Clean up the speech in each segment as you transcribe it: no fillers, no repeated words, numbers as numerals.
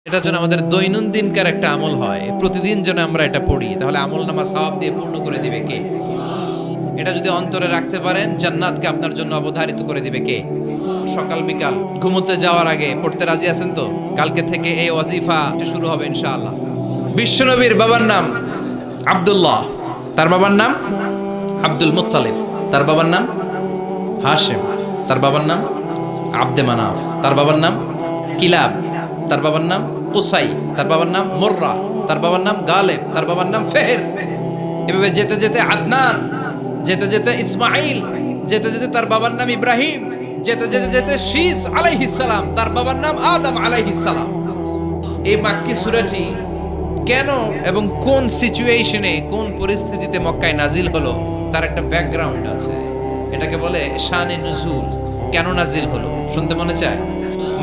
এটা যেন আমাদের দৈনন্দিনকার একটা আমল হয়, প্রতিদিন যেন আমরা এটা পড়ি, তাহলে আমল নামা সওয়াব দিয়ে পূর্ণ করে দিবে কে? এটা যদি অন্তরে রাখতে পারেন, জান্নাতকে আপনার জন্য অবধারিত করে দিবে কে? সকাল বিকাল ঘুমোতে যাওয়ার আগে পড়তে রাজি আছেন তো? কালকে থেকে এই ওয়াজিফা শুরু হবে ইনশাআল্লাহ। বিশ্বনবীর বাবার নাম আব্দুল্লাহ, তার বাবার নাম আব্দুল মুত্তালিব, তার বাবার নাম হাশিম, তার বাবার নাম আব্দে মানাফ, তার বাবার নাম কিলাব, তার বাবার নাম কুসাই, তার বাবার নাম মুররা, তার বাবার নাম গালেব, তার বাবার নাম ফেহের। এভাবে যেতে যেতে আদনান, যেতে যেতে ইসমাইল, যেতে যেতে তার বাবার নাম ইব্রাহিম, যেতে যেতে যেতে শীস আলাইহিস সালাম, তার বাবার নাম আদম আলাইহিস সালাম। এই মাক্কি সূরাটি কেন এবং কোন সিচুয়েশনে, কোন পরিস্থিতিতে মক্কায় নাজিল হলো তার একটা ব্যাকগ্রাউন্ড আছে। এটাকে বলে শানে নুজুল। কেন নাজিল হলো শুনতে মনে চায়?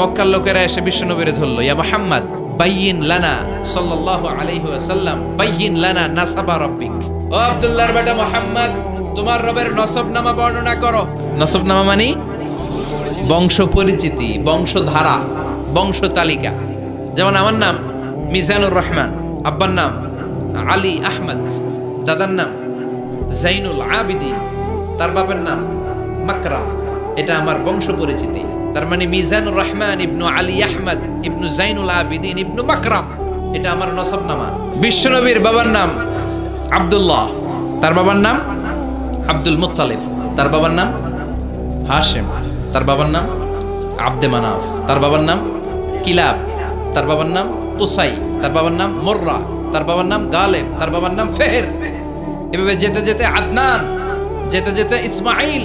মক্কার লোকেরা এসে বিশ্বনবীরে ধরলো, ইয়া মুহাম্মদ বাইয়িন লানা সাল্লাল্লাহু আলাইহি ওয়াসাল্লাম বাইয়িন লানা নাসাবা রাব্বিক। ও আব্দুল্লাহর বেটা মুহাম্মদ, তোমার রবের নসবনামা বর্ণনা করো। নসবনামা মানে বংশ পরিচিতি, বংশধারা, বংশ তালিকা। যেমন আমার নাম মিজানুর রহমান, আব্বার নাম আলী আহমদ, দাদার নাম জাইনুল আবিদিন, তার বাবার নাম মাকরাম। এটা আমার বংশ পরিচিতি। তার মানে মিজানুর রহমান ইবনু আলী আহমদ ইবনু জাইনুল আবিদিন ইবনু মাকরাম, এটা আমার নসবনামা। বিশ্বনবীর বাবার নাম আব্দুল্লাহ, তার বাবার নাম আব্দুল মুত্তালিব, তার বাবার নাম হাশিম, তার বাবার নাম আব্দে মানাফ, তার বাবার নাম কিলাব, তার বাবার নাম কুসাই, তার বাবার নাম মুররা, তার বাবার নাম গালেব, তার বাবার নাম ফেহের। এভাবে যেতে যেতে আদনান, যেতে যেতে ইসমাইল,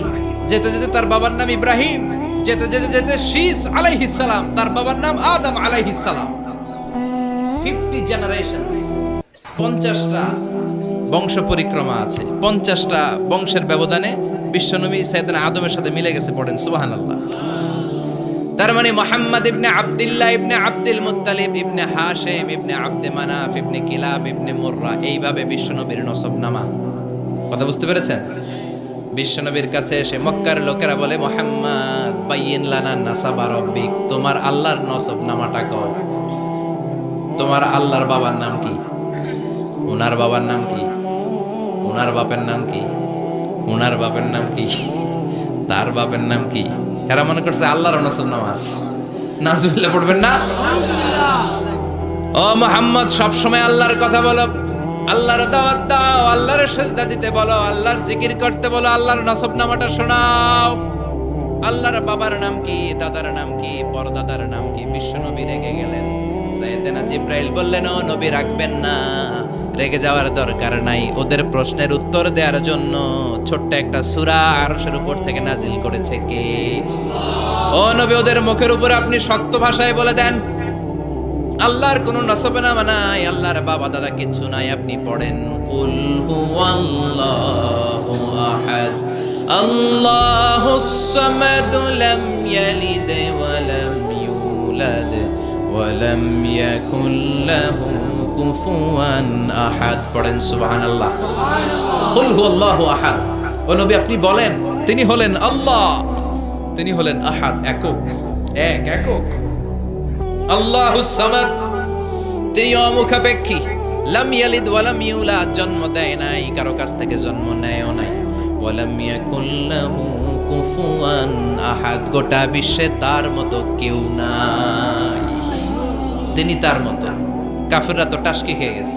যেতে যেতে তার বাবার নাম ইব্রাহিম, যেতে যেতে যেতে শীস আলাইহিস সালাম, তার বাবার নাম আদম আলাইহিস সালাম। 50 জেনারেশনস, 50টা বংশ পরিক্রমা আছে। 50টা বংশের ব্যবধানে বিশ্বনবী সাইয়েদনা আদমের সাথে মিলে গেছে। পড়েন সুবহানাল্লাহ। তার মানে মুহাম্মদ ইবনে আব্দুল্লাহ ইবনে আব্দুল মুত্তালিব ইবনে হাশিম ইবনে আব্দে মানাফ ইবনে কিলাব ইবনে মুররা, এইভাবে বিশ্বনবীর নসবনামা। কথা বুঝতে পেরেছেন? বিশ্বনবীর কাছে এসে মক্কার লোকেরা বলে, মুহাম্মদ বাইয়িন লানা নাসাবা রাব্বিক, তোমার আল্লাহর নসবনামাটা কও। তোমার আল্লাহর বাবার নাম কি? ওনার বাবার নাম কি? ওনার বাপের নাম কি? ওনার বাপের নাম কি? তার বাপের নাম কি? এরা মনে করছে আল্লাহর নসবনামা আছে। নাজুবিল্লাহ পড়বেন না? ও মুহাম্মদ, সব সময় আল্লাহর কথা বলো, আল্লাহর দাওয়াত দাও, আল্লাহর সিজদা দিতে বলো, আল্লাহর জিকির করতে বলো, আল্লাহর নসবনামাটা শোনাও। আল্লাহর বাবার নাম কি? দাদার নাম কি? পরদাদার নাম কি? বিশ্বনবী রেগে গেলেন। সাইয়েদনা জিবরাইল বললেন, ও নবী রাখবেন না, রেগে যাওয়ার দরকার নাই। ওদের প্রশ্নের উত্তর দেওয়ার জন্য ছোট্ট একটা সূরা আরশের উপর থেকে নাজিল করেছে কে? ও নবী, ওদের মুখের উপর আপনি শক্ত ভাষায় বলে দেন, আল্লাহর কোনো নসবনামা নাই, আল্লাহর বাবা দাদা কিচ্ছু নাই। আপনি পড়েন, কুল হুয়াল্লাহু আহাদ আল্লাহুস সামাদ লাম ইয়ালিদ ওয়া লাম ইউলাদ ওয়া লাম ইয়াকুল লাহু কুফুয়ান আহাদ। পড়েন সুবহানাল্লাহ। কুল হুয়াল্লাহু আহাদ। ও নবী, আপনি বলেন, তিনি হলেন আল্লাহ, তিনি হলেন আহাদ, একক, একক। আল্লাহুস সামাদ, তিনি অমুখাপেক্ষী। লাম ইয়ালিদ ওয়া লাম ইউলাদ, জন্ম দেয় নাই, কারো কাছ থেকে জন্ম নেয়ও নাই। ওয়া লাম ইয়াকুল লাহু কুফুয়ান আহাদ, গোটা বিশ্বে তার মতো কেউ নাই, তিনি তার মতো। কাফেররা তো টাসকি খেয়ে গেছে।